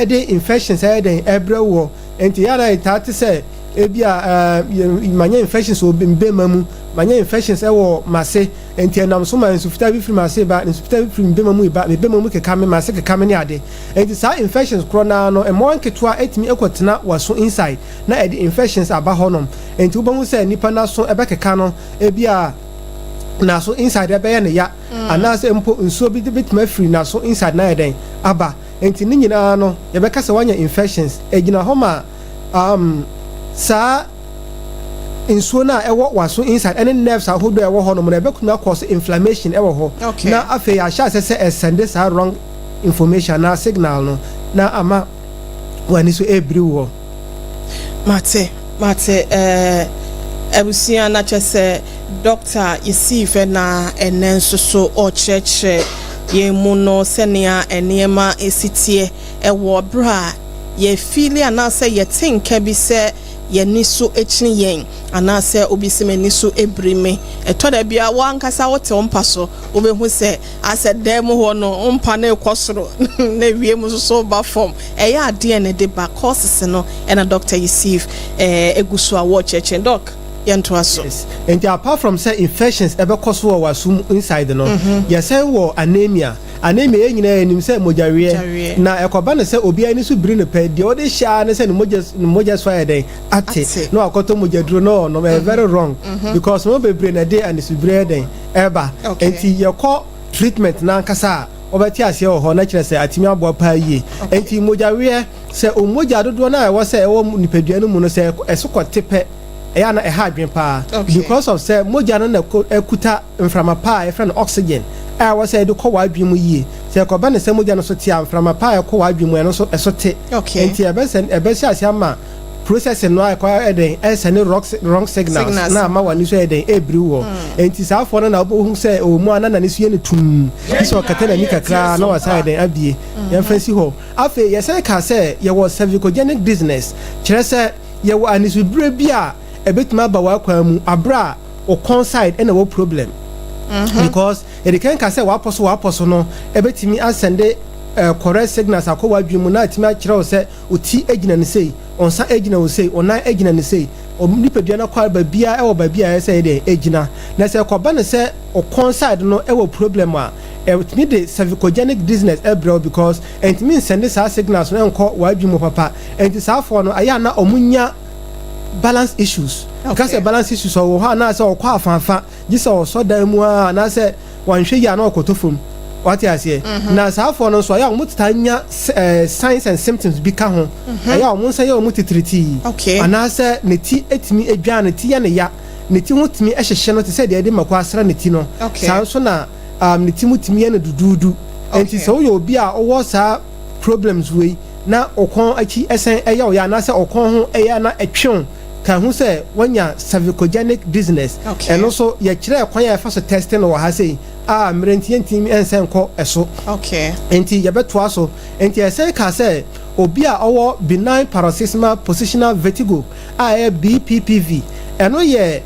ede infections den ebre wo enti yara itati say ebia manya infections obembe mamu manya infections ewo mase enti enam so man sufita bi firi mase ba sufita bi firi mbema mu ba mbema mu keka me mase keka me ne ade enti sa infections krona no emo anketwa etimi ekotena waso inside na edi infections aba honom enti ubamu say nipa na so ebekeka no ebia na so inside ebe ya ne ya anase mpo nsuo bi bitma firi na so inside na eden aba enti ni nyina no yebeka se wanya infections egina homa sa nsuo na ewo waso inside any nerves ahodo ewo ho no mo ebekuna cause inflammation ewo ho na afi ya sha se send sa wrong information na signal no na ama wani so ebri wo mate ebusia na chese doctor yesife na enenso so o cheche ye mu no senia eniema esitie ewo bra ye feel anase ye think bi se ye niso echini yen anase obisime niso ebrime etoda bia wankasa wote ompa so obehu se ase dem ho no ompa na ekosoro na wie mu so ba form eya ade ne de ba courses no na doctor Yusuf egusu awo cheche doc yento aso and apart from say infections ebe koso wasum inside no ye say wo anemia enyina enim say mojawie na ekoba ne say obi ani so biri ne pe de ode sha ne say ne moja so ayeden ate no akoto mojaduro no very wrong because no be biri na dey and so biri eden eba enti ye call treatment na nkasa obeti ase ho na kire say atimi abo pa yie enti mojawie say o moja dodo na e wo say e wo nipadua no mu no say esokote pe eya na ha adwen pa because of say moja no na ekuta mframa pa e friend oxygen I was said to call Wabim ye. Say, Cobana Samujan Sotia from a pie call Wabim when also a sote. Okay. And Tia Besson, a Bessia Yama processing no acquire a day as any wrong signals. Now, my one is a day a brewer. And tis our for an elbow who say, oh, Moana and his unit tomb. This was Catena Nika Cra, no aside and Abbey. Yan fancy ho. After yes, I can say, you was cervicogenic business. Chessa, you were and is with Brebia, a bit maba a bra or conside and no problem. Because it can say waposo no ebetimi asende correct signals akowa dwemu na atimi akire o say oti agina ne sei onsa agina o sei ona agina ne sei omnipadua na kwa babia e wo babia e say dey agina na say koba ne say o conside no e wo problem a etimi de cervicogenic business ebro because entimi send sa signals no enko wadwemu papa enti Sarfo no aya na omunya balance issues because a balance issues so ha na say o kwa afanfa gisa o so dan mu a na say wan hwe ya na okotofom what you say na Sarfo no so ya mutanya signs and symptoms bi ka ho ya o say ya o mutitriti ana say ne ti etimi edwa ne ti ya ne ya ne ti hotimi ehyehye no te say de makwa asra ne ti no sa so na ne ti mutimi ya ne dududu enti so yo obi a owo sa problems we na okon achi esen eya o ya na say okon ho eya na etwon kan hu say wanya cervicogenic business and also ye kire kwan ya fa so testing no ha say mrenti entimi ensen ko eso enti ye beto aso enti esen ka say obi a owo benign paroxysmal positional vertigo BPPV eno ye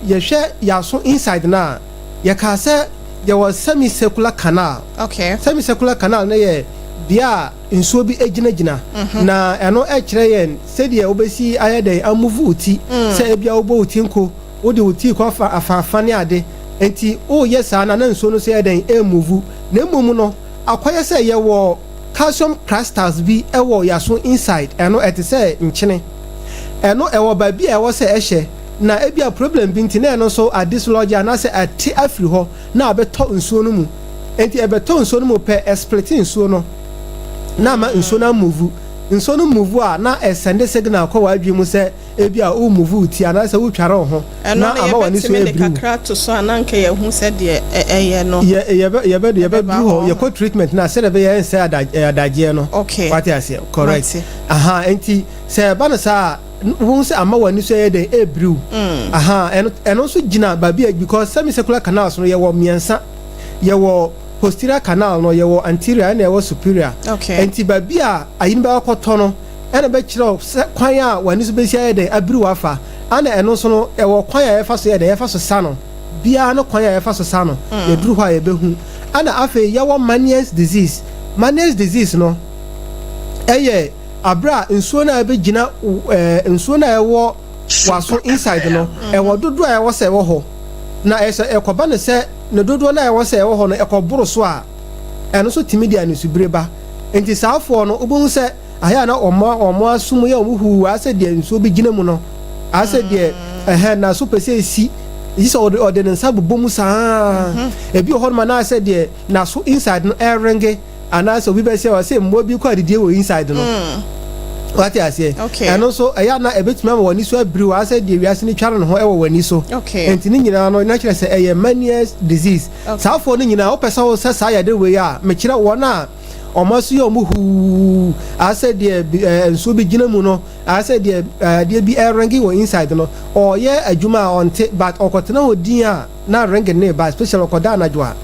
ye hwe ya so inside na ye ka say there was semicircular canal semicircular canal na ye bia nsuo bi egina na eno e kire yen se de obesi ayede amuvu uti se bia obo uti nko wode uti ko afa ne ade enti o yesa na nsuo no se eden emuvu na emumu no akoye se ye wo calcium crystals bi ewo yaso inside eno etese nchene eno ewo ba bi ewo se ehye na ebia problem bi nti na eno so dislodge na se ati afiri ho na abeto nsuo no mu enti ebeto nsuo no mu pe split nsuo no na ma nso na move a na send signal ko wadwemu se ebia o move uti ana se wo tware ho na ama wani so ebru kakra to so ananka ye hu se de eye no ye be du ho ye ko treatment na se be ye se adaje no what you say correct enti se ba na sa won se ama wani so ye de ebru eno so gina ba bia because semicircular canals no ye wo miensa ye wo posterior canal no ye wo anterior na ye wo superior enti ba bia ayin ba akoto no ene be kire kwan a wani so be sia de abiri wafa ana eno so no e wo kwan a ye fa so ye de ye fa so sa no bia no kwan a ye fa so sa no ye duru ho a ye behu ana afi ye wo Meniere's disease no eye abra nsuo na be gina nsuo na ewo waso inside no ewo dodo a ewo se ewo ho na ese ekoba ne se ne dodo na ewo se ewo ho no ekoboro so a eno so timidia ne subreba enti Sarfo no obo se aya na omo asum ye omuhu ase de nsuo be gina mu no ase de na so pese si is order den sabu bomu sa ebi ho ma na ase de na so inside no erenge ana so bi be se o se mbo bi kwa de wo inside no what you say and also aya na ebetuma ma wani so abiri wa ase de wiase ni tware no ho e wo wani so enti ni nyina no na kire se eye manias disease Sarfo ni nyina opesa wo se sa ya de we ya me kire wo na omaso yo muhu ase de enso bi gina mu no ase de de bi erengi wo inside no o ye adwuma on but okotena odin a na renge ne ba special okoda na dwa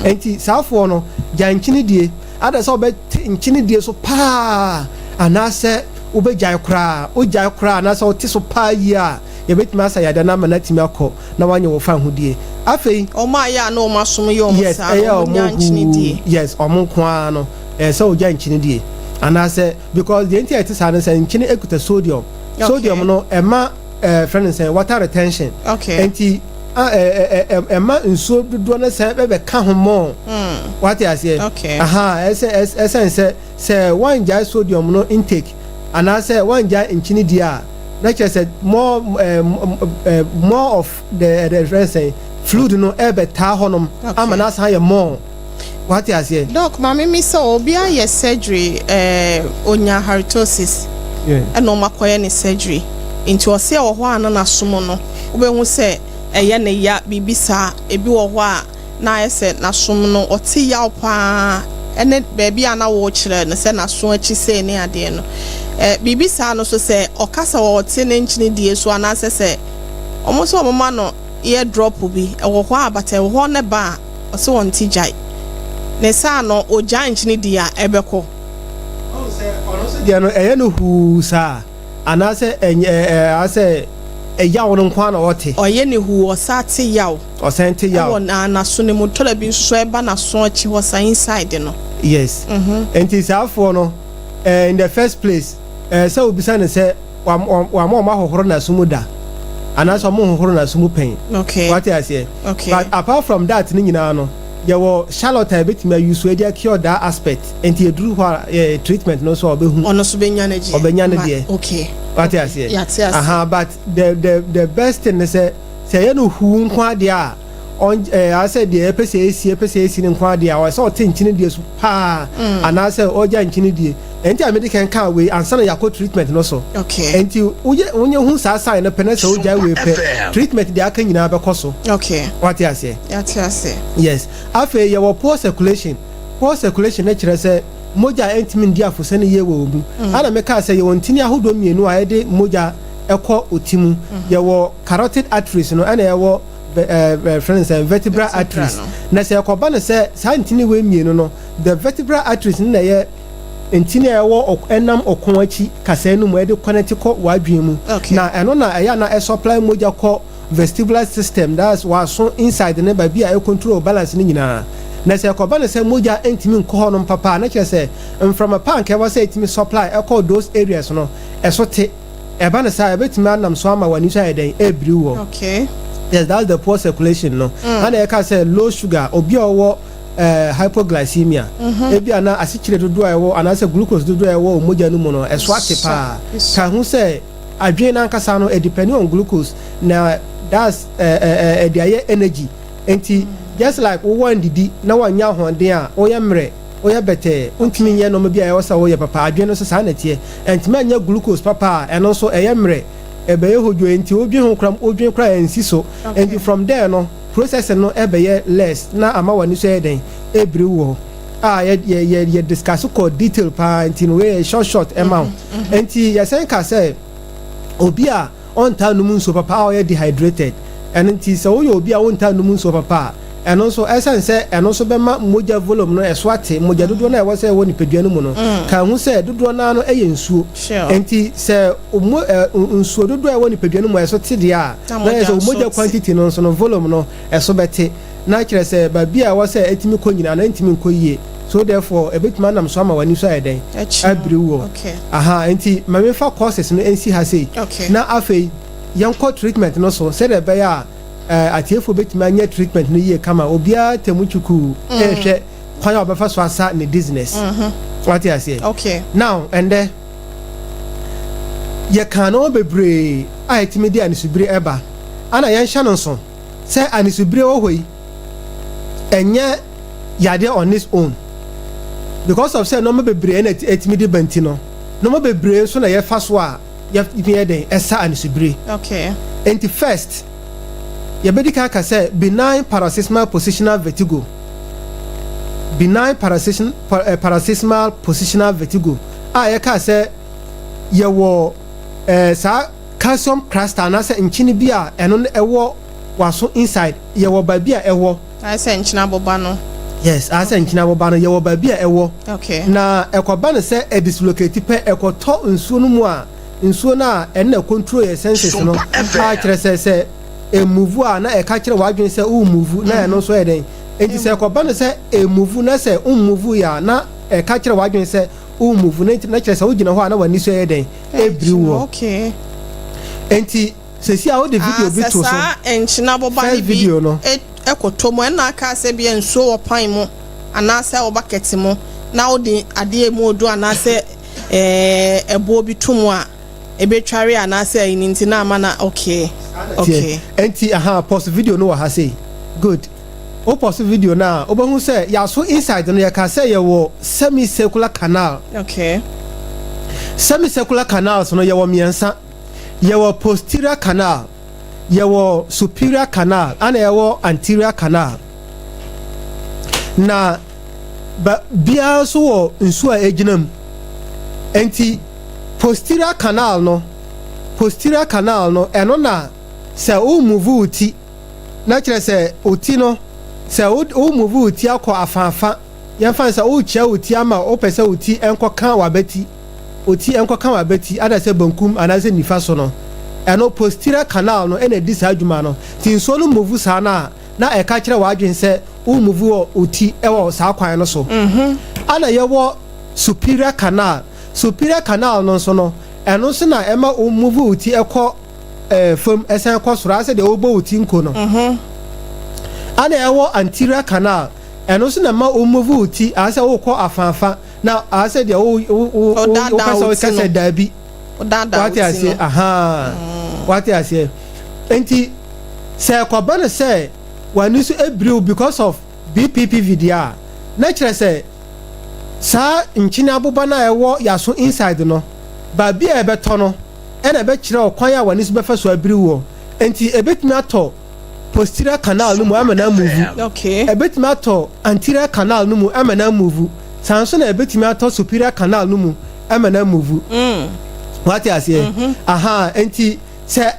enti Sarfo no janchini die ada so be nchini die so pa anase ube jai kra na so ti so pa yi a ye betimi asa ya da na manatimi akọ na wanye wo fa hudie afei o ma ya na o masom ye o musa o nyanchini die yes o mon kwa no so o janchini die anase because the entity is an nchini ekuta sodium no ema friend say water retention enti ema nsuo dodo na se be ka ho mo what you say say one jai sodium no intake and I say one jai nchini dia na said more of the friend say fluid no ebe ta honom amana sa ye more what you say doc mama mi so obi aye surgery onya halitosis and no makoye ni surgery into o se wo ho an na somo no obehu se eye ne ya bibisa ebi wo ho a na ese na som no oti yaw pa ene baby ana wo kire no se na so achi se ne ade no bibisa no so se okasa wo oti ne nchini die so ana se omo so omo no ear drop bi wo ho abata wo ho ne ba o se won ti jai ne sa no o jan nchini die a ebeko o se ono se die no eye no hu sa ana se ase eya won kwa na wote oye ne hu o sa te yaw o sa te yaw won na so ne motola bi so e ba na so achi ho sa inside no yes enti Sarfo no in the first place so obi say say wa ma hohoro na sumu da ana so mo hohoro na sumu pen what you say but apart from that ni nyina no yawo Charlotte betime use we dey cure that aspect enti eduru ho treatment no so obehu ono so benya na ji okay what you say but the best thing is say you know who nkwa dia on I said the epese ni nkwa dia wa so tinchini dia so pa ana say oja nchini dia enti American can we and sana yakọ treatment no so enti onye hu sa sign na penesa oja we pe treatment dia aka nyina be koso what you say yes afi your poor circulation na kire say moja entimi ndia fo ye wo obu ana me ka say ye wontini ahodo mienu a de moja ekọ otimu ye wo carotid arteries no ana ye wo friends vertebral arteries na say ekoba ne say sa ntini we mienu no the vertebral arteries na ye ntini ye wo enam okon achi kasa enu mo e de connect ko wadwen mu na eno na eya na supply moja ko vestibular system that's what so inside the ba bia e control balance ni nyina na se ekoba ne se moja entimi nko no papa na kire se from a pank e was say entimi supply e call those areas no e so te e ba ne sa e betimi anam so ama wani so eden e bri wo yes that's the poor circulation no and e ka say low sugar obi owo hypoglycemia e bia na asichire dodo a wo ana se glucose dodo a wo moja no mu no e so ate pa ka hu se adwen na nkasa no e depend on glucose na that's the energy enti just like one didi na wanya honden a oye mre oye bete untimi nye no bia e wosa oye papa adwen no so sa na tie enti manya glucose papa eno so eye mre ebe ye hodwo enti odwen kra ensi so and from there no process no ebe ye less na ama wani so eden ebri wo ye discuss ko detail pa enti no we short amount enti ye say ka say obi a on ta no mun so papa oye dehydrated and enti so oye obi a on ta no mun so papa and also essence and also be ma moja volume no eswate moja dodo na e wose woni pedua no mu no ka hu se dodo na no eye nsuo enti se nsuo dodo e woni pedua no mu eso te dia na so moja quantity no so no volume no eso bete na kire se ba bia wose etimi ko nyina na etimi ko yie so therefore a bit man am so ama wani so eden abriwo okay enti mame fa courses no ensi ha sei na afei yanko treatment no so say the be ya atiefo betima anya treatment no ye kama obia temuchuku ehwe kwan obefa so asa ne business what you say okay now and there ye kan no bebre aitimi dia anisubire eba ana yan hya no so say anisubire ohoi enye yade on his own because of say no me bebre na etimi di banti no me bebre so na ye fa so a ye den esa anisubire okay and the first ye bedika ka say benign paroxysmal positional vertigo paroxysmal positional vertigo ye ka say ye wo sa calcium crystal na say nchini bia eno ewo waso inside ye wo ba bia ewo I say nchina boba no yes I say nchina boba no ye wo ba bia ewo okay na ekoba no say e dislocate pe ekoto nsuo no mu a nsuo na ena control your senses no a kire say e move a na e ka kire wadwen say o move na eno so eden enti say ekoba no say e move na say o move ya na e ka kire wadwen say o move na kire say o gina ho a na wani so eden e briwo okay enti sesi a o de video bi to so enchina boba ni video no ekoto mo na aka se bia nsuo opan mo ana se obucket mo na o de ade mu odu ana se ebo bi tumu a ebetware ana se nti na ama na okay enti post video no ha say good o post video na obahu say ya so inside no ya ka say ya wo semicircular canal okay semicircular canal so no ya wo miensa ya wo posterior canal ya wo superior canal ana ya wo anterior canal na bia so wo nsu a eginam enti posterior canal no eno na se o move uti na kire se uti no se o move uti akọ afanfa ya fan se o chia uti ama o pese uti enko kan wabeti ada se bankum ana se nifa so no eno posterior canal no ena di sa adwuma no tin so no move sa na e ka kire wadwen se o move uti ewo sa kwan no so ana ye wo superior canal no so no eno se na ema o move uti ekọ fam esen ekọ soro ase de ogbo uti nko no ana ewo anterior canal eno se na ma o move uti ase wo kọ afanfa na ase de o kase dabi what you say what you say enti se ekọba ne se wani so ebriu because of BPP video na kire se sa nchini aboba na ewo yaso inside no ba bia ebeto no ena be kire okwan ya wani so befa so abriwo enti ebetimi ato posterior canal no mu amana move okay ebetimi ato anterior canal no mu amana move sanso na ebetimi ato superior canal no mu amana move what you say enti se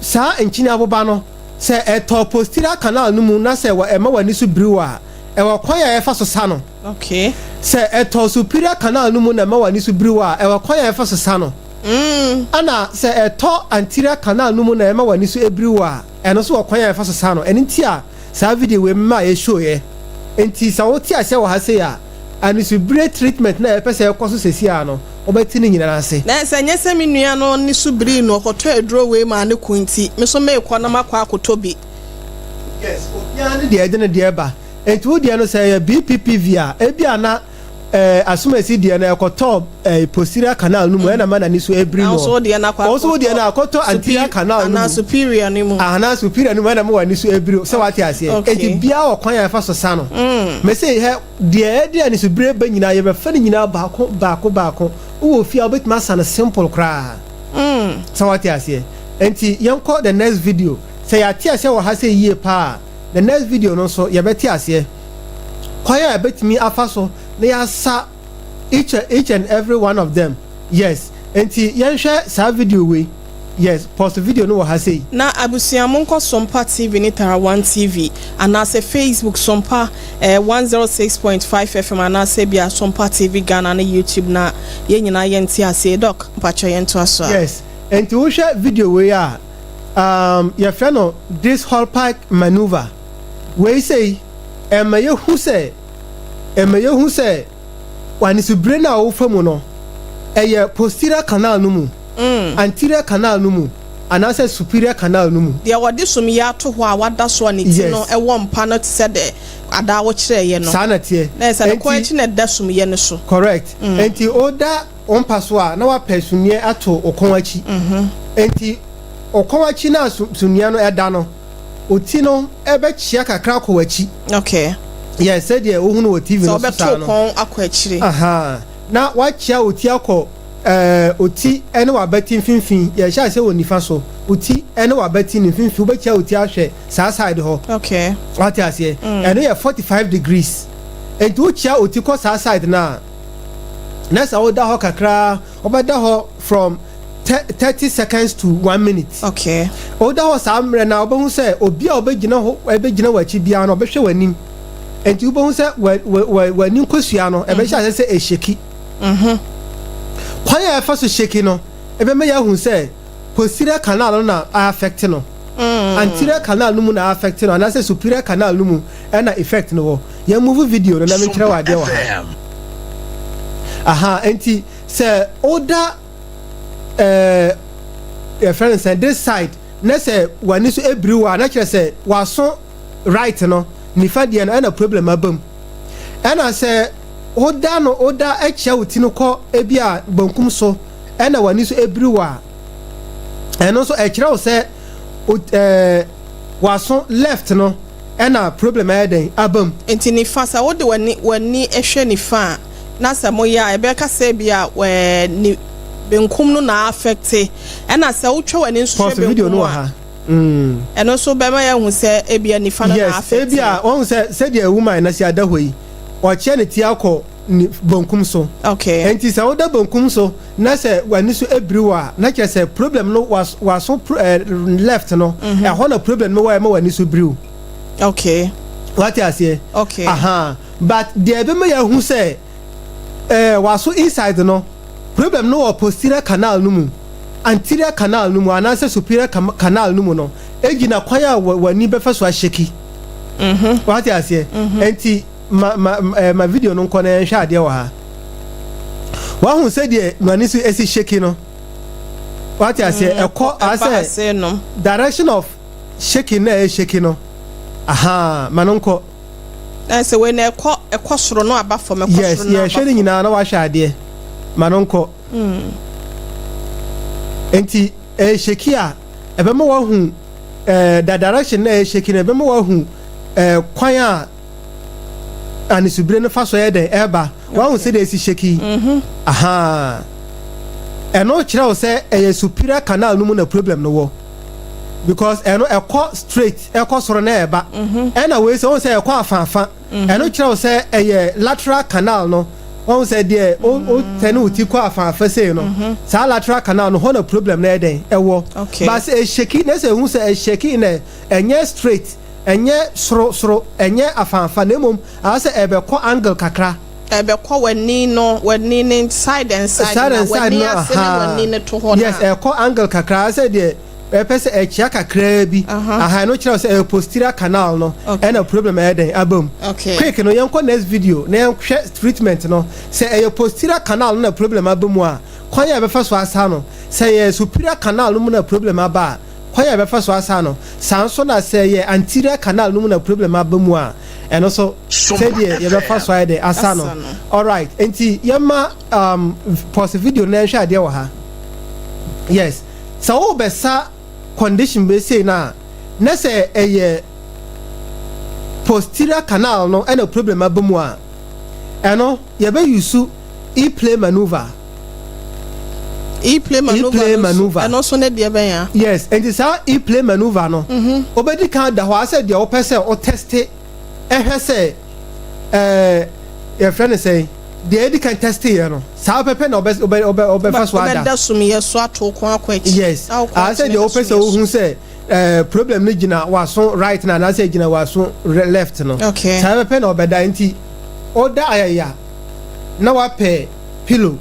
sa nchini aboba no se eto posterior canal no mu na se wa ema wani so briwa e wa kwan ya efa so sa no okay se eto superior canal no mu na ema wani so briwa e wa kwan ya efa so sa no ana se eto anterior canal no mu na ema wani so ebriwa eno so wa kwan ya efa so sa no enti a sa video we ma e show ye enti sa woti ase wa ha se ya ani so break treatment na e pese e koso sesi a no obeti ni nyina ase na se nyese mi nua no ni subiri no koto edro we ma ne kunti me so me kwa na makwa akotobi yes obian de ede de eba enti wo de no say BPP via ebia na asumasi de na ekoto posterior canal no mu na ma na ni so ebri no also de na kwa also de na akoto anterior canal no na superior ni mu na superior ni mu na ma wa ni so ebri so what ase enti bia wo kwan ya fa so sa no me say he de ani so bre ba nyina ye be fa ni nyina baako wo fi obetima sana simple kra so what ase enti yanko the next video say ya ti ase wo ha say yie pa the next video no so ye beti ase kwaya betimi afa so na ya sa each and every one of them yes enti yenhwe sa video we yes post video no wo ha say na abusiamo nko Sompa TV ni Tarawan TV anase Facebook Sompa 106.5 FM anase bia Sompa TV Ghana na YouTube na ye nyina ye nti ase doc mpacho ye nto aso yes enti wo hwe video we a your friend no this whole park maneuver we say ye hu say eme yehu se wani su brain na wo famu no eye posterior canal no mu anterior canal no mu anase superior canal no mu de wode sum ya to ho a wada so ani ti no e wo mpa no te de ada wo kire ye no sana tie na se ko echi na da sum ye ne so correct enti oda on paso a na wa personie ato okonwachi enti okonwachi na sunia no eda no oti no ebe chia kakra ko wachi okay yes said ye ohunu o TV no so sa no kon akọ akire aha na wa chia oti akọ oti ene wa beti finfin ye sha se woni fa so oti ene wa beti ni finfin be chia oti ahwe sa side ho okay what you say ene ye 45 degrees and to chia oti ko sa side na sa oda ho kakra obeda ho from 30 seconds to 1 minute okay oda ho sa mre na obehu se obi a obegina ho ebegina wachi bia na obehwe wanim and you obehu se wanim kosua no ebe sha se esheki kwanya efa so sheki no ebe me ya hu se posterior canal na affect no anterior canal no mu na affect no na se superior canal no mu na effect no ya move video no na me kire wa de wa aha enti se oda your friends and this side na se wani so ebrewa na kire se waso right no ni fa de no na problem abam na se oda echa utino ko ebia bankum so na wani so ebrewa eno so ekira o se waso left no na problem eden abam enti ni fa sa wo de wani ehwe ni fa na sa mo ya ebe ka se bia we ni benkum no na affect na sa wo twa wani so video no ha eno so be ma ya hu se ebia ni fa na affect yes ebia won se de woman na si adahoi o che ne ti akọ ni bonkum so okay enti sa oda bonkum so na se wani so ebrewa na che se problem no was so left no e ho na problem no ma wani so brew okay what you say okay aha but there be me ya hu se was so inside no problem no posterior canal no mu anterior canal no mu anase superior canal no mu no egina kwan a wani be fa so asheki what you say enti ma video no nkọ na nhwe ade wa ha wa hu se de nwani so esi sheki no what you say ekọ ase direction of shaking na sheki no aha manonko ase we na ekọ soro no aba fo me ekọ soro no yes shey nyina na wa hwe ade manonko enti sheki a ebe ma wa hu the direction na sheki na ebe ma wa hu kwan a ani subre no fa so ye den eba wa hu se de si sheki aha eno kire o se superior canal no mu na problem no wo because eno ekọ straight ekọ soro na eba ena we se o se ekọ afafa eno kire o se lateral canal no won se de o tenu ti kọ afafa se no sa lateral canal no ho na problem na den ewo but sheki na se hu se sheki na enye straight enye soro enye afanfa na mom ase ebe ko angle kakra ebe ko wani ni side and side na wani ase wani ne to ho na yes ko angle kakra ase de pese echia kakra bi aha no kira ase posterior canal no na problem eden abam quick no yanko next video na yanhwe treatment no say posterior canal na problem abam a kwanya be fa so asa no say superior canal no na problem aba kwanya be fa so asa no sanso na say anterior canal no na problem abamu a eno so say dey ye be fa so ide asa no all right enti yema pause video na hwe ade wa ha yes so wo be sa condition be say na say posterior canal no eno problem abamu a eno ye be use e-play maneuver e-play maneuver and also ne de ben ya yes and this how e-play maneuver no obedi kan da ho ase de o pese o test ehwe se your friend say the edi can test here no sa pepe na obe fa so ada da sum ye so ato kon akwachi yes I said the o pese o hu say problem ni gina waso right na say gina waso left no okay sa pepe na obeda nti oda ayaya na wa pe pillow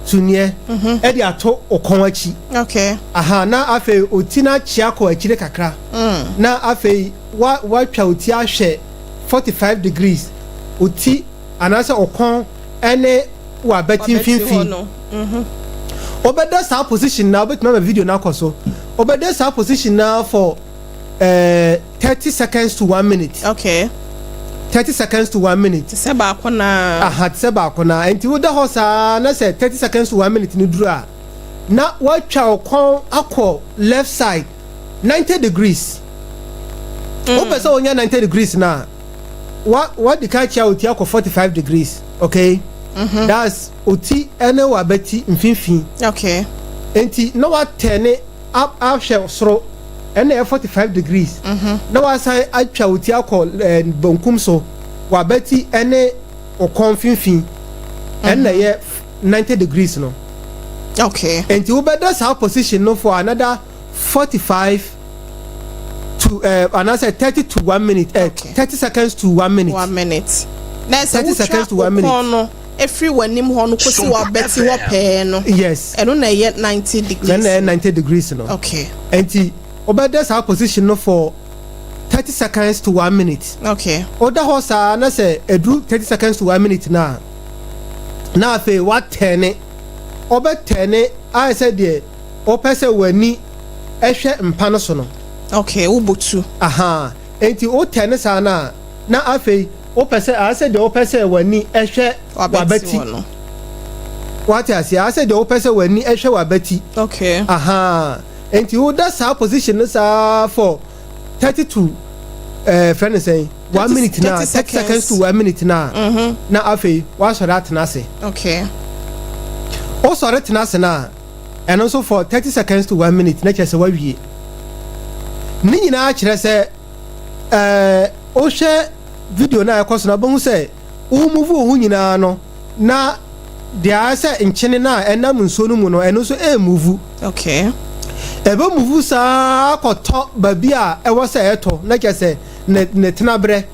tunie edi ato okonwachi okay aha na afi otina chiako achire kakra na afi wa twa oti ahwe 45 degrees oti anase okon ene wa beti finfin obeda sa position na obetuma ma video na akoso obeda sa position na for 30 seconds to 1 minute. Okay. 30 seconds to 1 minute. Seba akona. Aha, seba akona. Enti wo da ho sa na say 30 seconds to 1 minute ni duru a. Na wa twa okon akọ left side 90 degrees. Ope onya 90 degrees na. What the catch out here akọ 45 degrees. Okay? That's oti ene wa beti mfinfin. Okay. Enti na wa turn up shell soro ene 45 degrees. Na wa sai atwa oti akọ bonkum so wa beti ene okon finfin. Ene ye 90 degrees no. Okay. And you better our position no for another 45 to another 30 to 1 minute. Okay. 30 seconds to 1 minute. 1 minute. That's 30 seconds to 1 minute. Everyone nim ho no kosi wa beti wo pe no. Yes. And na yet 90 degrees. Then 90 degrees no. Okay. And you better our position no for 30 seconds to 1 minute. Okay. Oda horse na say edru 30 seconds to 1 minute na. Na fe what 10 obe tene I said there o pese wani ehwe mpa no so no. Okay, ubutu. Aha, enti o tene sa na afei o pese I said there o pese wani ehwe wabati no. What I said there o pese wani ehwe wabati. Okay. Aha, enti o da sa position sa for 30 to friend saying 1 minute na 30 seconds to 1 minute na. Na afei wa so that na say. Okay. Also written as na and also for 30 seconds to 1 minute na chese wa wie ni nyina kire se o hwe video na yakoso na bohu se o move o nyina no na dia se nchene na enam nso no mu no eno so move. Okay. Ebe move sa akoto babi a ewo se eto na chese ne tenabre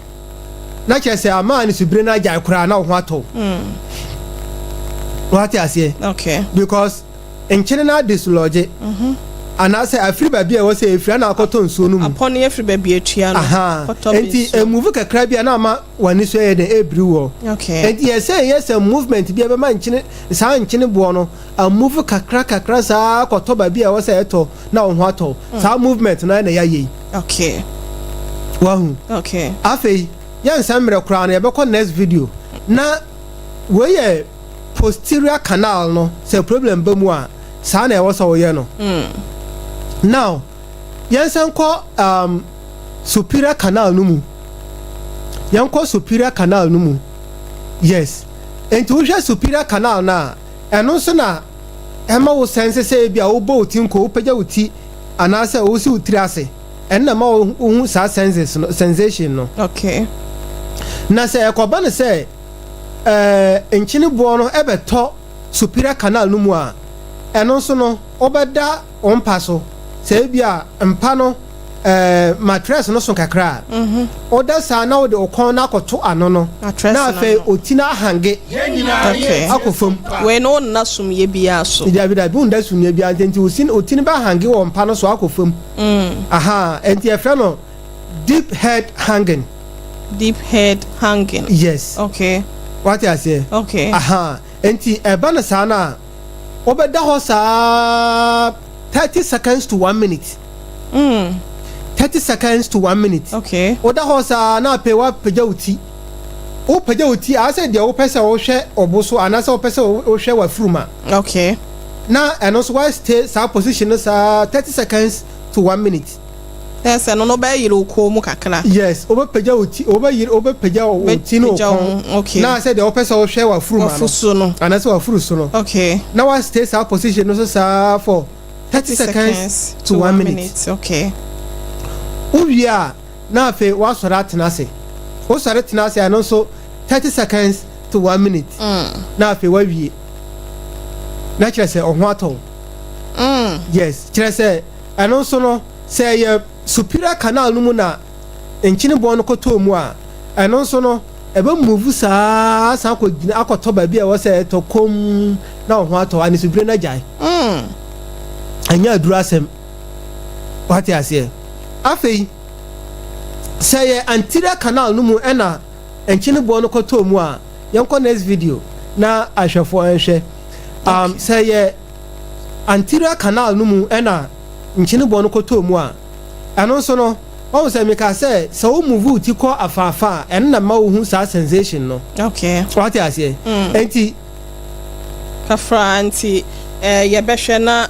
na chese ama ni subire na agya kura na ho ato. What I say? Okay. Because in China dislodge. And I say I free baby I was say if you na akoto nsuo no mu. Upon every baby etua no. Aha. Enti move kakra bia na ma wani so ye de ebri wo. Okay. Enti yes a movement bia be ma nchine sa nchine bo no a move kakra sa akoto baby I was say eto na ho ato. Sa movement na ya ye. Okay. Wahu. Okay. Afei yan samre kra na ye be ko next video. Na we posterior canal no say problem ba mu a sa na e wo so ye no. Now yensan ko superior canal no mu yanko superior canal no mu. Yes, enti wo hwe superior canal na eno so na ema wo sense say bia wo bo uti nko wo pagya uti anasa wo si utiri ase en na ma wo sa senses no sensation no. Okay. Na say ekoba ne say enchine bo no ebeto superior canal no mu a eno so no obeda ompa so say bia mpa no mattress no so kakra oda sa na wo de okon na akoto ano no na fe otina hange. Okay. Akofom we no na sum ye bia so dia bi unda sum ye bia ntenti osin otini ba hange wo mpa no so akofom. Aha, enti e fe no deep head hanging. Deep head hanging. Yes. Okay. What I say? Okay. Aha, enti eba na sa na obeda ho sa 30 seconds to 1 minute. 30 seconds to 1 minute. Okay. Oda ho sa na pe wa pagya uti. O pagya uti a say dia wo pese wo hwe oboso anasa wo pese wo hwe wa fruma. Okay. Na eno so why stay sa position sa 30 seconds to 1 minute. Yes, no be yiro ko mu kakra. Yes, oba pagya uti, oba pagya uti no kon. Okay. Na say dia wo pese wo hwe wa fruma. Wa fuso no. Anasa wa fuso no. Okay. Na why stay sa position no so sa for 30 seconds to 1 minute. Okay. Uwia na fe wa sora atenase. O sora atenase ano so 30 seconds to 1 minute. Na fe wa wie. Na kire se ohwo aton. Yes, kire se ano so no se ye superior canal no mu na enchine bo no koto mu a ano so no ebe move sa ko gina akoto ba bia wo se to kom na ohwo aton ani superior na jai. Anya aduru asem. What you say? Afei say anterior canal no mu ena enchine bo no koto mu a yɛnkɔ next video na ahwɛfoɔ nhwɛ sɛ yɛ anterior canal no mu ɛna nkyene bɔ no kɔtɔ mu a ɛno nso no ɔmo sɛ meka sɛ wo move ti kɔ afaafa ɛno na ma wo hu saa sensation no okay wate aseɛ enti kafra nti yɛbɛhwɛ na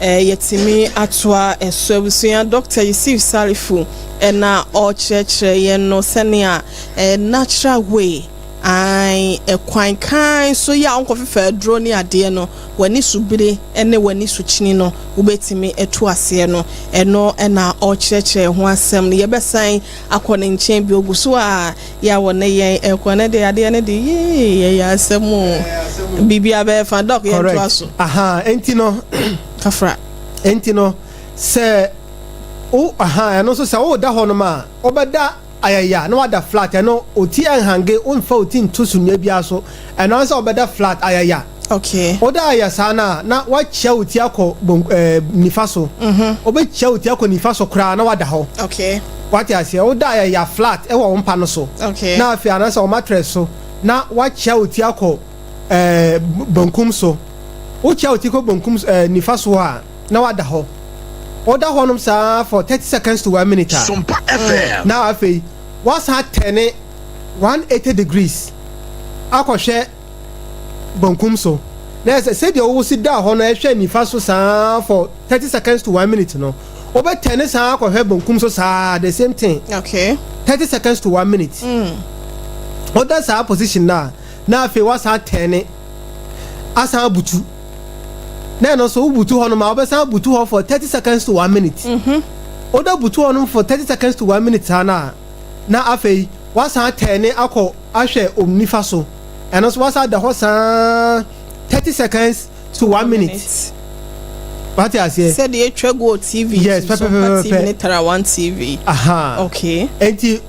yɛtimi atoa ɛso abusua Dr. Yusuf Sarfo ɛna ɔkyerɛkyerɛ yɛn no sɛnea natural way ai kwan kan so ya onkɔfefa aduro ne adeɛ no wani subire ene wani sukyini no wobetimi etu ase no ɛno ɛna ɔkyerɛkyerɛ ho asɛm no yɛbɛsan akɔ ne nkyɛn bi oguso a ya wɔ ne yɛn ɛkɔ ne de adeɛ ne de yɛ asɛm bibia bɛ fa dɔk yɛn to aso aha enti no kafra enti no sɛ o aha ɛno so sɛ wo da hɔ no ma obɛda ayaya na wada flat ɛno oti enhange onfa oti nto sunua bia so ɛno sɛ obɛda flat ayaya okay oda ayaya sana na wakyia oti akɔ nifa so obɛkyia oti akɔ nifa so kra na wada hɔ okay wate asia oda ayaya flat ɛwɔ wo mpa no so okay na afia na sɛ o mattress so na wakyia oti akɔ bankum so wokyia oti kɔ bankum nifa so a na wada hɔ oda honum sa for 30 seconds to 1 minute. Sompa FM. Now afi what's hat 180 degrees. Akɔhwɛ bonkum so. Na say the wo sit down hono ehwɛ nifa so sa for 30 seconds to 1 minute no. Obe 10 sa akɔhwɛ bonkum so sa the same thing. Okay. 30 seconds to 1 minute. Oda sa position na afi what's hat 10 asa butu. Na no so butu hono ma obesa butu ho for 30 seconds to 1 minute. Oda butu hono for 30 seconds to 1 minute na afei wasa tene akọ ahwe omnifa so. Eno so wasa da ho sa 30 seconds to 1 minute. What you say? Said the Trego TV. Yes, TV 1 TV. Aha. Okay.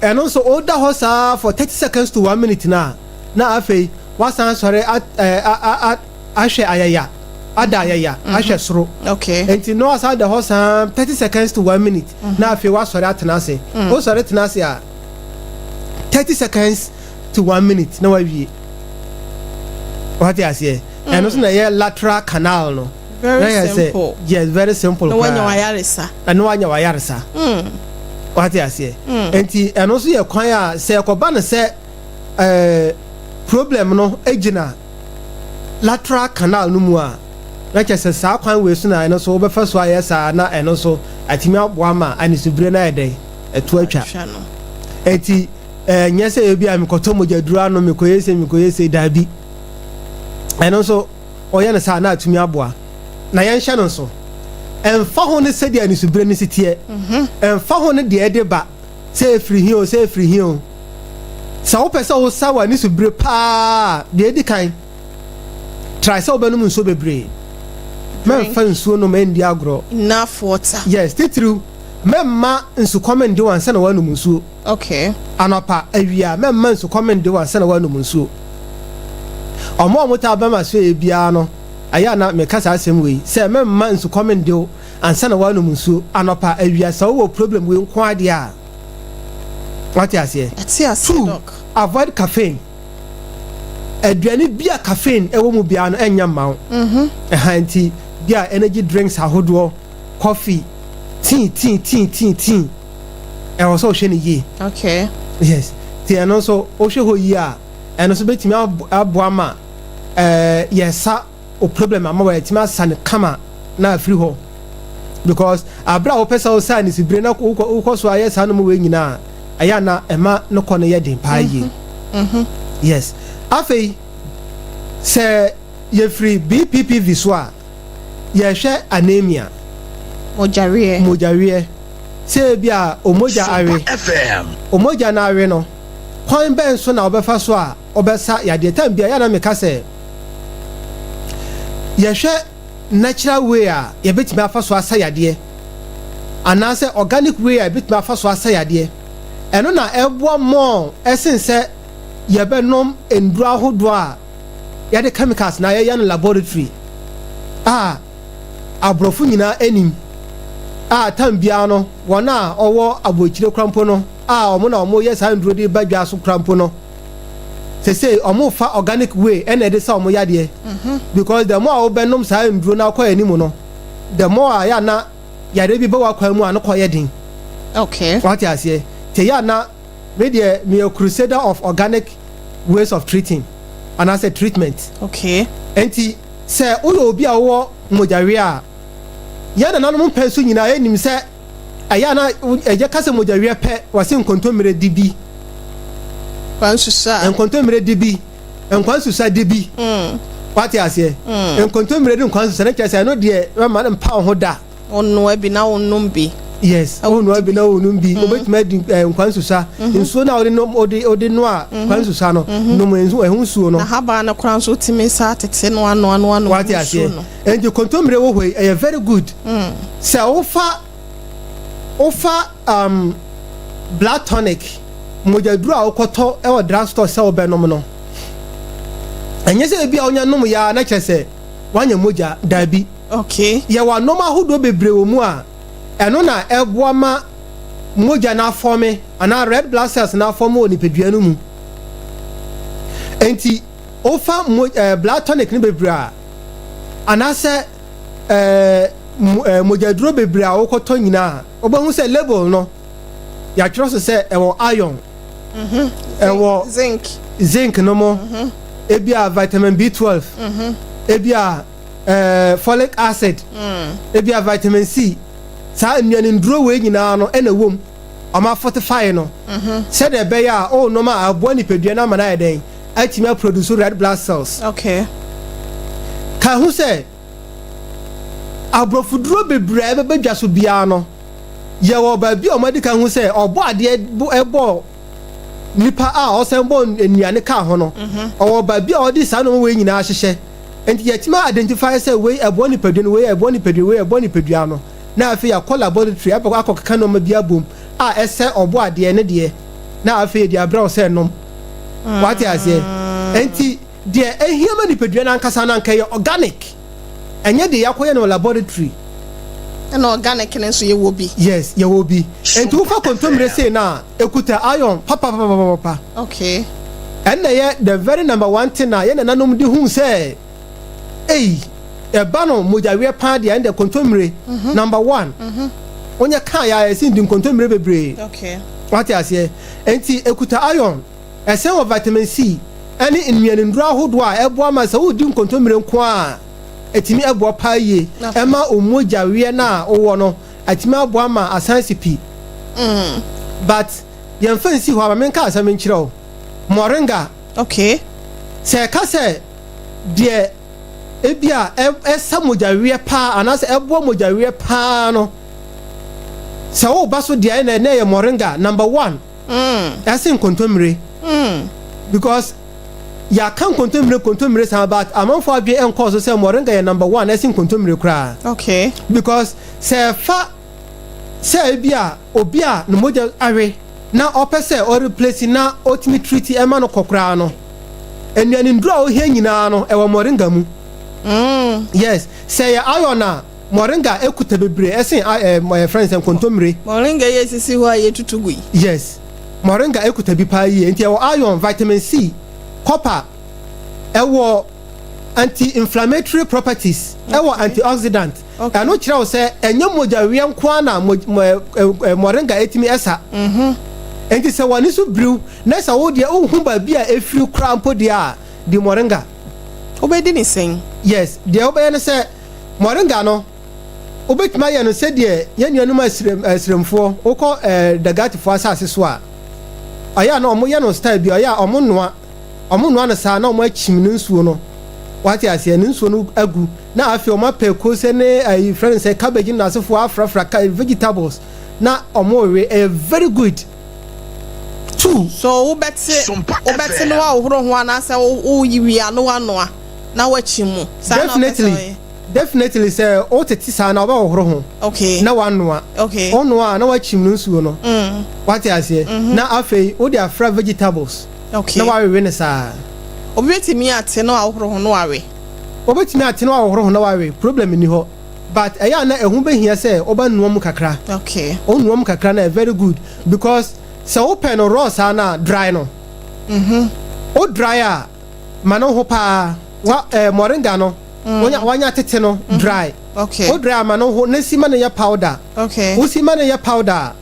Eno so oda ho sa for 30 seconds to 1 minute na afei wasa sore ahwe ayaya. Adayaya ahwe soro okay enti no asa the horse 30 seconds to 1 minute na afi wa sori atenase o sori tenase a 30 seconds to 1 minute na wa wie what you say and also na ye lateral canal no very simple yes very simple no wanya wayaresa and wanya wayaresa what you say enti and also ye kwan a se ekoba ne se problem no egina lateral canal no mu a na kyese saa kwan we so na eno so obefa so aye saa na eno so atimi aboa ma anisubire na ede etu atwa eti nyese ebi a mikoto mojaduru ano mikoyese dabi eno so oye na saa na atimi aboa na yenhye no so emfa ho ne sedi anisubire ne sitie emfa ho ne de ede ba se efiri hi o sa wo pese wo sa wa anisubire pa de edi kan try so benum nso bebre men fa nsuo no men di agro enough water yes titru memma nsu comment de wan sana wanum nsuo okay anapa awia memma nsu comment de wan sana wanum nsuo omo ta ba ma so ebia no aya na me kasa asem we say memma nsu comment de ansana wanum nsuo anapa awia sa wo problem we nko ade a what you say doc avoid caffeine aduane bia caffeine ewo mu bia no enya mawo nti bia energy drinks ahodo coffee tea ewo so hwe ne yi okay yes ti eno so o hwe ho yi a eno so betimi aboa ma yesa o problem ama wa yetimi asane kama na afiri ho because abra wo pesa o sa ni sibire na ko so ayesa no mu we nyina aya na ema no ko no ye den pa yi yes afei se ye free BPPV so a ye hwe anemia mojarie se bia omoja awe FM omoja na awe no kwan ben so na obefa so a obesa ya de time bia ya na meka se ye hwe natural way a ye betimi afa so asa yade anase organic way a betimi afa so asa yade eno na ebo mo esense ye be nom enduru ahodo a ye de chemicals na ye no laboratory abrofo nyina enim tambia no wona owo abochire krampo no omo na omo yes andro de badwa so krampo no say omo fa organic way and e dey say omo yade because the more obenom sa nduro na akwa animu no the more ya na yade bi ba wakwa mu an koye din okay what you say te ya na me a crusader of organic ways of treating and as a treatment okay enti say ulo obi a wo mojare a ya na nanom penso nyina enim say aya na eje kase mojare pe wase nkontomire dibi kwansusa enkontomire dibi enkwansusa dibi what you say enkontomire di nkwansusa na kese no de ma na mpa ho da onno abi na onnom bi yes onno abi na onnom bi obetuma di nkwansusa nsuo na ode no a nkwansusa no no mo ehun suo no na haba na kwanso timisa tete no ano what you say and the kontomire wo hoi e very good say ofa blood tonic mojaduru a okoto e wo drugstore say obenom no enye say bia onya nom ya na kyese wanya moja dabi okay ya wa normal hodo bebre wo mu a eno na eboa ma moja na forme ana red blood cells na forme oni pedua no mu enti ofa blood tonic ni bebre a ana se mojaduru bebre a okoto nyina obahu se label no ya tworo se ewo iron ewo zinc no mo ebia vitamin B12 ebia folic acid ebia vitamin C sa nnuane nduro we nyina no ena wom ama fortify no said e be ya o no ma abo ni pedua na mana eden atimi produce red blood cells okay ka hu se abrofuduro bebre be badwaso bia no ye wo ba bi o medical hu se obo ade ebo nipa a osembo nnuane ka ho no owo ba bi o di sa no we nyina hyehye enti yatima identify say we ebo ni pedua no we ebo ni pedua we ebo ni pedua no na afi ya laboratory abako akokaka no ma bia bom a ese obo ade ne de na afi di abra o se nom what you say enti de ehia ni pedua na nkasa na nka ye organic enye de yakoye no laboratory and organic nso ye wo bi yes ye wo bi enti wo fa kontomire say na ekuta iron papa okay and ye the very number one thing na ye na nanom di hu say e ba no mojawe pa de and the kontomire number 1 onya kan ya esi di kontomire bebre okay what you say enti ekuta iron esen of vitamin C ani nnuane ndura hodo a ebo ma sa wo di kontomire nko a etimi ebo paaye ema omoja we na owo no etimi abo ama asansipi but yen fancy ho amamenka asamen kire moringa okay se ka se de ebia esa moja we pa anase ebo moja we pa no se wo baso de na ye moringa number 1 asin kontomire because ya kan kontomire sa about amanfo adwe enko so say moringa ye number 1 asin kontomire kra okay because say bia obi a no moja awe na opese or replace na ultimate treaty e ma no kokra no enuane ndura o hia nyina no e wo moringa mu yes say iron na moringa ekuta bebre asin my friends en kontomire moringa ye sisi ho aye tutugui yes moringa ekuta bi pa yi enti e wo iron vitamin C copper ewo anti-inflammatory properties ewo antioxidant eno kire wo se enye moja we nko na moringa etimi esa enti se wani so brew na sa wo de ohun ba bia efiri krampo de a di moringa obedi ni sen yes de obeye ne se moringa no obetima ye no se de yenuanu ma siremfo woko dagatifo asase so a aya na omo ye no style bi aya omo noa na sa na omo achim ne nsuo no wati ase ne nsuo no agu na afi omo peko se ne ai friends say cabbage na asefo afrafra vegetables na omo we very good too so wo beti no wa ohoro ho ana se wo yiwia no anoa na wachimu definitely say o teti sa na oba ohoro ho okay na wanoa okay onoa na wachim ne nsuo no wati ase na afei wo dia afra vegetables okay na wawe ne sa obetimi ate no ahoro ho no wawe obetimi ate no ahoro ho no wawe problem ni ho but eya na ehun behia say oba nuom kakra okay onuom kakra na very good because so open no raw sa na dry no o dryer mano ho pa wa moringa no wanya tete no dry okay o dryer mano ho na sima na ya powder okay o sima na ya powder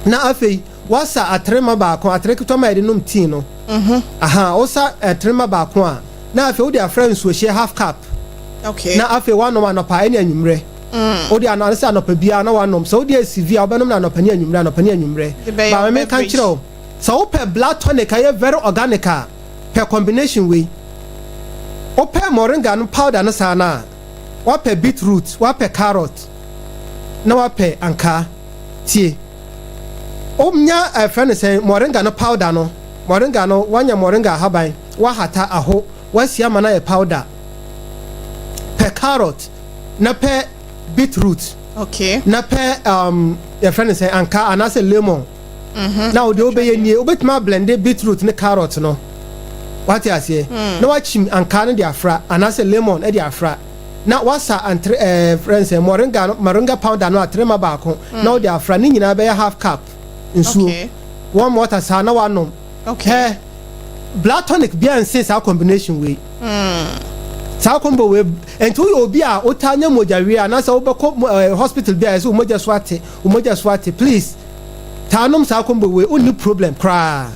na afei wasa atrema ba ko atrekito ma ede num tea no aha osa atrema ba ko a na afei o dia friends so share half cup okay na afei wanom anopa ene anwumre o dia na se anopa bia na wanom so o dia severe obenom na anopa ni anwumre ba me kan kire so pe blood tonic aye very organic per combination way o pe moringa no powder no sa na wa pe beetroot wa pe carrot na wa pe anka tie omnya a friend say moringa no powder no wanya moringa haban wa hata aho wa sia mana ye powder per carrot na pe beetroot okay na pe your friend say anka anase lemon now the obey nie obetuma blend beetroot ne carrot no what you say na wa chim anka ne dia fra anase lemon e dia fra na wasa entre friends moringa powder no atrema ba ko na o dia fra ni nyina be half cup nsuo warm water sa na wanom okay blood tonic bia nse sa combination we sa combo we ento obi a otanya mojawe anasa obekọ hospital bia so moja swate please tanom sa combo we only problem kra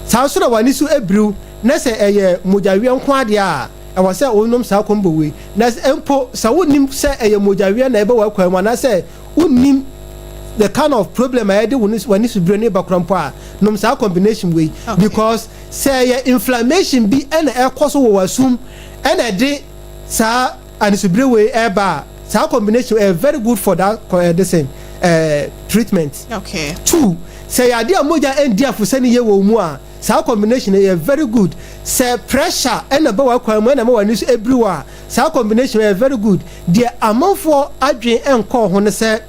sa so na wani so ebru na se eye mojawe nko ade a e wo se onom sa combo we na empo sa wonim se eye mojawe na ebe wa kwam na se wonim the kind of problem I had when is brain backrampo a nom sa combination way because say inflammation be and air cause wo assume and a day sa and subre way eba sa combination very good for that the same treatment okay 2 say idea moja and dia for send ye wo mu a sa combination very good say pressure and about wa kwam na ma wani so everywhere sa combination very good the amount for adwen enko ho ne say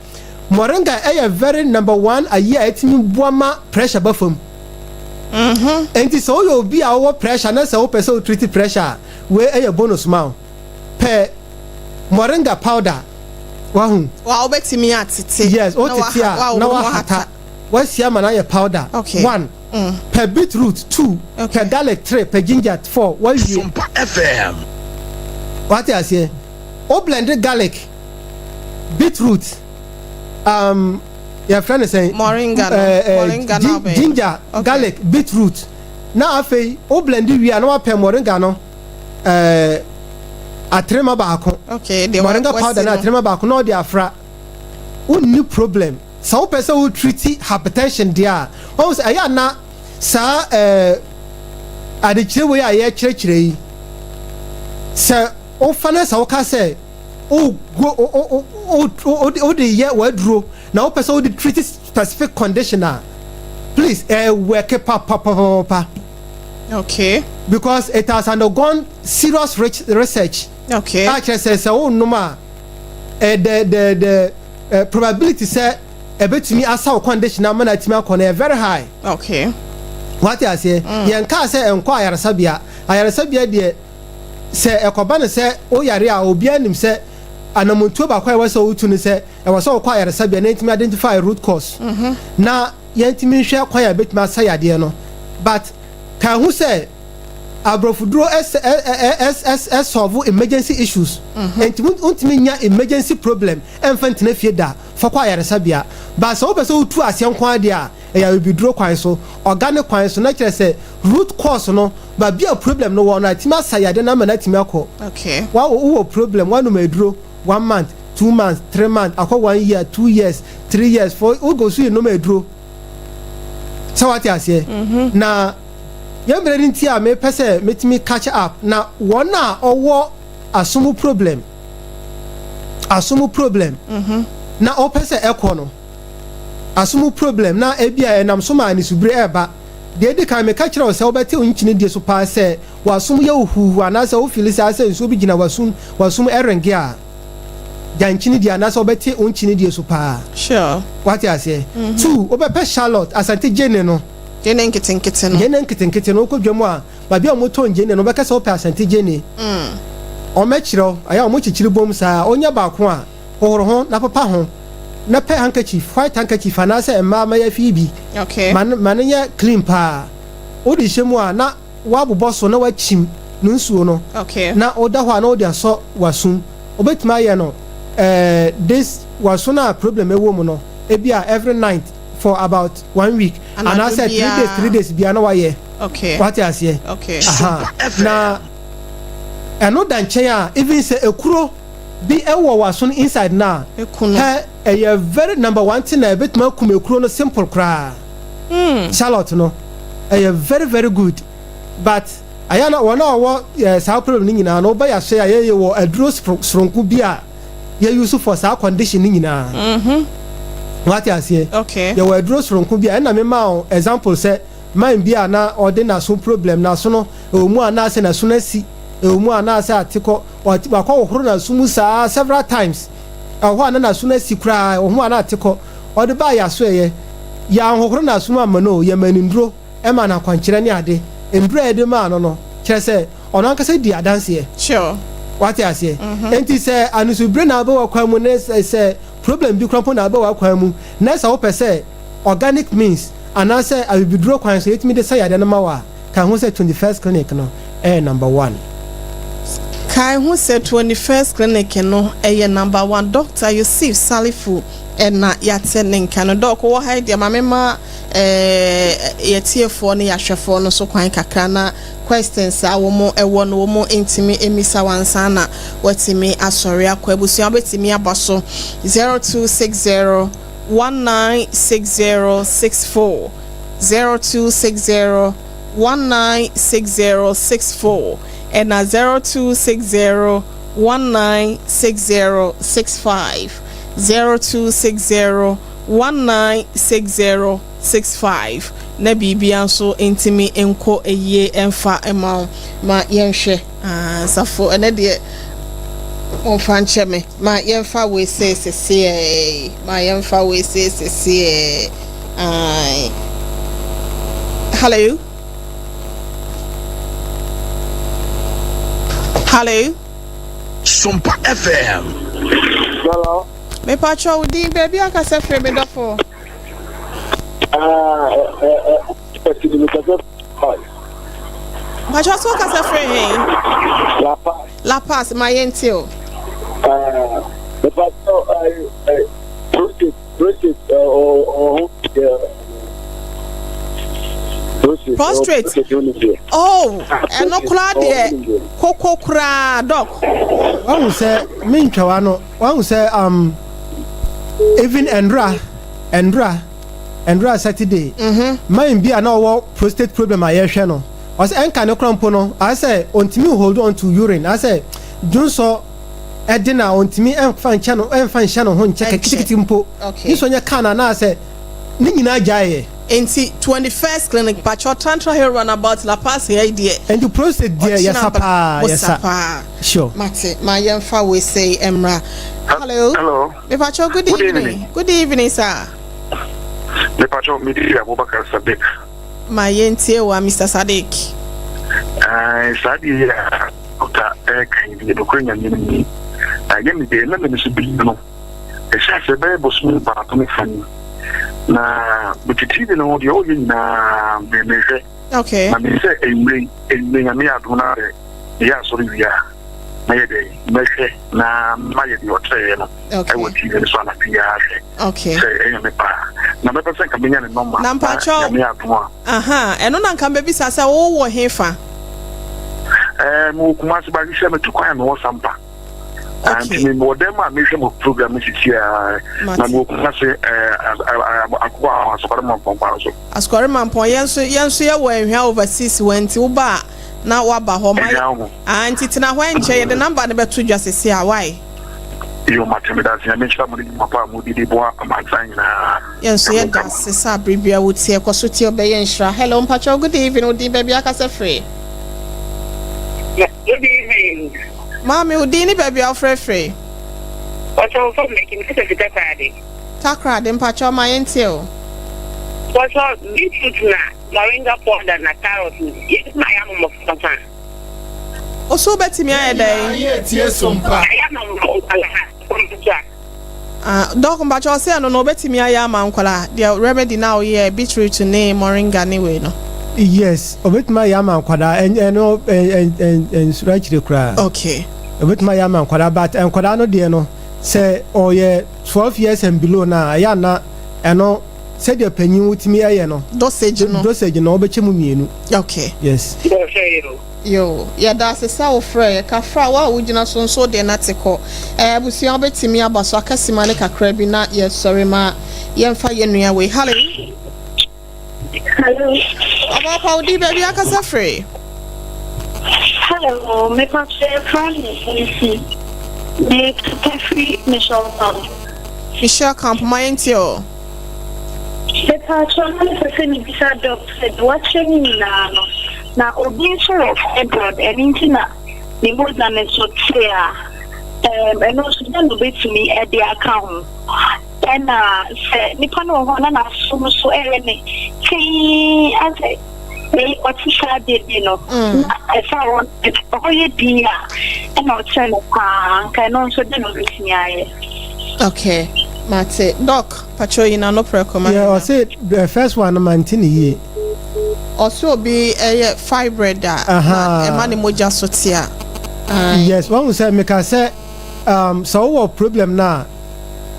moringa very number 1 a year etimi boama pressure bafam enti so you be our pressure na so person treat pressure we bonus ma per moringa powder wa obetimi atete yes o tete na wa hata wa sia mana ye powder 1 per beetroot 2 per garlic 3 per ginger 4 what you Sompa FM what you say o blended garlic beetroot your friend is saying moringa ginger garlic beetroot na afei o blend wi na wa pe moringa no atrema ba ko okay the moringa powder na atrema ba ko no dey afra unni problem so o person who treat hypertension dia o say aya na sa adikire we aye kirekire yi se o fana sa o ka say o the year wadro now person would treat specific conditioner please work pa okay because it has undergone serious research okay actually says oh no ma the probability say ebetumi asa conditioner man atimi akọ very high okay what you say yen ka say enko ayaresabia de say ekoba ne say o yare a obi anim say anamontuo ba kwa wasa utu ne se e wasa okwa yaresabia na intimi identify root cause na yantimi hwe kwa ya betima sayade no but kan hu se abrofuduro solve emergency issues intimi untimi nya emergency problem enfantine fie da fa kwa yaresabia ba so obeso utu asenkwa ade a ya obiduro kwan so organic kwan so na kire se root cause no ba bia problem no wona intimi sayade na ma na intimi akọ okay wa wo problem wa no meduro 1 month 2 months 3 months akọ 1 year 2 years 3 years for o go so you no meduro so what you say na yemre nti a me pese metimi catch up na wona owo asumu problem na o pese ekọ no asumu problem na ebia enam so ma ni subre eba de de kan me catch ra o se obete onchini die so pa se wasum ye ohuhu anase o feel se nso bi gina wasum erenge a janchini dia anase obete onchini die so pa sure what you say 2 obepe charlotte asante jene no jene nkete no ko dwemo a ba bia mo ton jene no beka se ope asante jene o mechiro aya o mo chichiri bom sa onya ba ko a horo ho na papa ho na pe handkerchief white handkerchief anase emma ma ya fi bi okay man ya clean pa odi shemu a na wabobɔ so na wachim no nsuo no okay na oda hɔ na odi aso wasum obetima ye no this waso na problem ewo mu no ebia every night for about 1 week and I said 3 days bia na waye okay what you say okay na eno dan chen a even say ekuro bi ewo waso inside na a very number one thing na ebetima kum ekuro no simple kra Charlotte no very very good but ayana wona wo sa problem ni nyina no ba ya hye aye wo aduro sronku bi a ye use for sa condition ni nyina what you say okay ye wo aduro sronku bi a na me ma example say man bi a na ordinary so problem na so no omu ana se na so na si omu ana se atiko wakọ wohoro na so mu sa several times ho ana na so na si kra omu ana atiko ode ba ya so ye ya hohoro na so ma no ye maninduro e ma na kwankyere ni ade nduro e de ma no kire se ono anka se di adanse ye sure what you say enti se anusu bre na ba wakwa mu ne se problem bi krampo na ba wakwa mu na se wo pese organic means ana se abibiduro kwan so yetimi de se ya de na ma wa kan ho se 21st clinic no number 1 kai ho se 21st clinic no number 1 Dr. Yusuf Sarfo na yatenenka no doc wo ha dia mamema yetiefo ne yahwefo no so kwan kakra na questions a wo mo ewo no wo mo intimi emisa wansa na watimi asori akwa abusuan betimi abaso 0260 196064 0260 196064 and 0260 196065 0260 196065 na bibia nso intimi enko eye emfa ema ma yenhwe safo ene de onfa ncheme ma yenfa we sese ma yenfa we sese ai hello Sompa FM. Hello. Me pacho udi baby aka se free me dofo. Pacho so ka se free he. La Paz my yentio. Me pacho prostrate. Oh, and no kura de koko kura doc. One say me ntwa no. One say even Endra Saturday. Mine be an our prostate problem I hear no. I say enka no krampo no. I say ontimi hold on to urine. I say don't so edina ontimi enfan channel ho nche kikiti mpo. This one ya kana na say ni nyina jaye. Enti 21st clinic pacho tantra here run about La Paz here there. And you prostate there yes sir. Sure. Mate, my yemfa we say Emra. Hello. Me pacho good evening. Good evening sir. Me pacho me di Abubakar Sadiq. My yentie wa Mr. Sadiq. Sadiq ota kan di do kwenya ni. Agemi de na me so bi no. E sha se be bosmu ba to me fani. Na butiti no de o yin na me okay na me se enwe na me aduna re ya so ri ya na ye de me se na ma ye de o tre no e wo ti so na ti ya se okay se e me pa na me person ka benya ne normal na mpacho me aduna eno na nka bebi sasa wo wo hefa mo kuma se ba se me tukwan no Sompa. Okay. And me them me some program is here na mo kuma se akwa asokore pon so asokore pon yenso ye wo ehwa overseas wenti wo ba na waba ho mai anti tina ho enche ye de number ne beto dwa sese a why yo matemi da se me chama ni papa mo di bo amansan na yenso ye da sese abribia wo tie kwaso tie obeye nhra. Hello mpacho good evening odi baby aka se free. Good evening. Mami udini baby free. What's all for making this a Takrade? Takrade mpacho ma yentio. What's all beetroot na moringa powder na carrot. Yes, my am of Sompa. Oso betimi ayedai. Tie Sompa. I am of Doc mpacho say no betimi ayama nkwala. The remedy now here beetroot ne moringa ne we no. Yes, obetuma yama kwada eno surachire kra. Okay. Obetuma yama kwada but kwada no de no say oye 12 years and below na ya na eno said your penny with me aye no. Dosage no obechemu mienu. Okay. Yes. Yo, yeah, that's a sour fray. Kafra, what would you not so de natiko? Busi obetimi abaso akasimane kakrebi na yes, sorry ma. Yemfa yenua we. Hello. Hello. How do baby akasa free? Hello, me pache friend me free Michelle Camp. Michelle Camp, my entio. Me pache me free me bisa doctor. Watching me na obi sure abroad and na me more than a so clear. And also then no bet me at the account. And say nipa no ho na so ene ti ase me official date no I found it oye dia and no tell pa kan no so de no bitnya. Okay, Mate doc pacho ina no precommend. Yeah, I said the first one mantini ye also be a fibroid da e mani moja sotia. Yes, one say me ka say so what problem na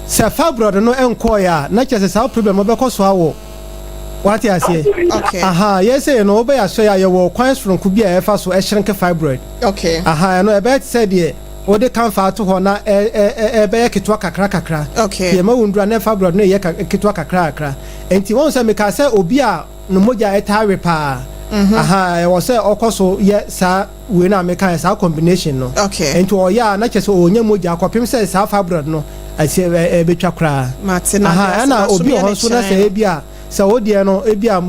se fibroid no enkoya na chese sa problem obekọ so awo. What you say? Okay. Yes, no be aso ya ye wo kwan from ku bia e fa so e shrink fibroid. Okay. No e bet said ye o de kan fa to ho na e be ketwa kakra. Okay. Ye ma wundura na fibroid no ye ketwa kakra. Enti won say me ka say obi a no moja e tawe pa. E wo say okoso ye sa we na me kan sa combination no. Okay. Enti o ya na chese o nya moja akopim say sa fibroid no I say e betwa kra. Martina. Na obi o so na say e bia so odie no ebia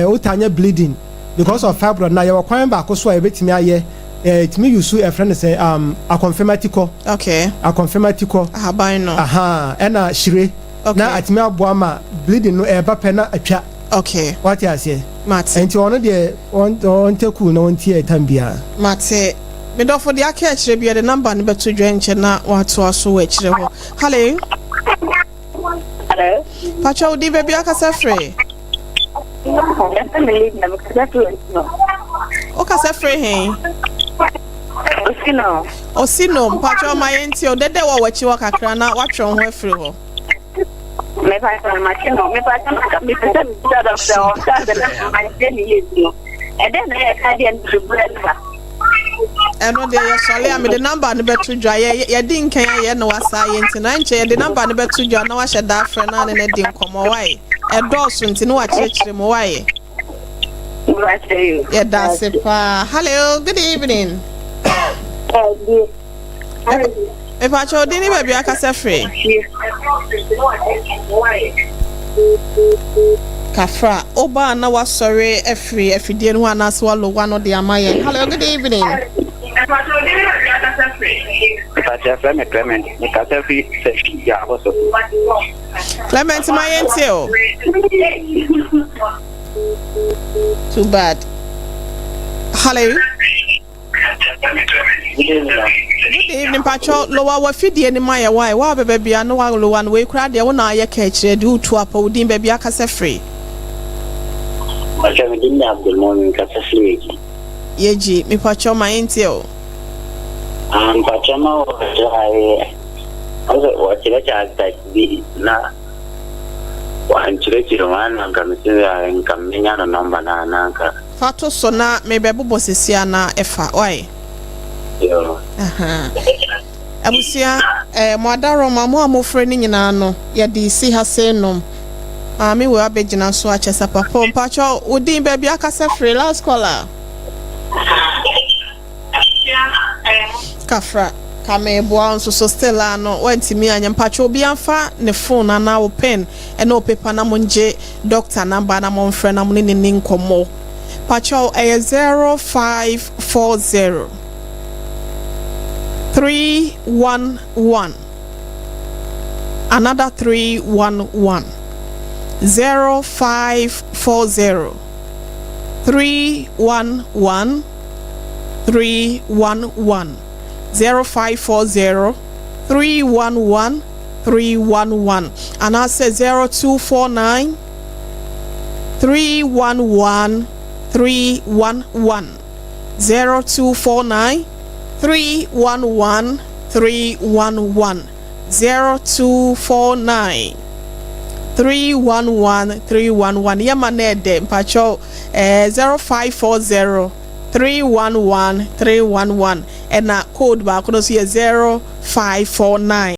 otanya bleeding because of fibroid na your kwan ba ko so e betimi aye etimi use a friend say a confirmatico. Okay. A confirmatico. Ahaban no. Na shire na atimi abo ama bleeding no e ba pe na atwa. Okay. What you say? Mate. Enti ono de on teku na on tie tambia. Mate. Me do for the akere bia the number no beto dwenche na wato aso wa kire ho. Hello. Hello. Pacho di baby akasa free. O kasa free hen. Osino pacho my enti o dede wa wachi wa kakra na watwe ho afiri ho. Me pa so ma chino me pa so me pesa mi da da o ta da ma deni yesu. E den na e ka dia ntu brenda. Eno de ye sole am de number no beto dwa ye di nkan ye no wasa ye nti na nche ye de number no beto dwa na wa hye da afre na ne di nkomo wai e doso nti no wa chirechire mo wai ye da se pa. Hello, good evening. If I told any baby I can say free Kafra oba na wa sorry efri no na swallow one of the amaye. Hello, good evening. Clement my entail. Too bad. Hello. Good evening, Pacho. Lower wa fidie ni maya why wa baby no wa lo one way crowd there na ye ka kire du to apa udin baby aka se free. Pacho me din na Abdul Mumin ka se free. Yeji mi Pacho my entail. Pacho ma ai also wa kire cha ta bi na wa kire kire man ka mi se ya ngam nya no number na ka Fato so na mebe bobo sesia na efa why yo abusia mo adaro ma mo amofre ni nyina no ye di si ha se nom me we abegina so a chesa papa mpacho udin ba bia ka se free last caller Kafra kame boa nso so still ano wantimi anya mpacho obi amfa ne phone na wo pen e no paper na mo nje doctor number na mo mfre na mo ni nkomo Pacho 0540 311 another 311 0540 311 311 0540 311 311 and I say 0249 311 311 0249 311 311 0249 311 311 yama na ede mpacho 0540 311 311 and na code ba kono so 0549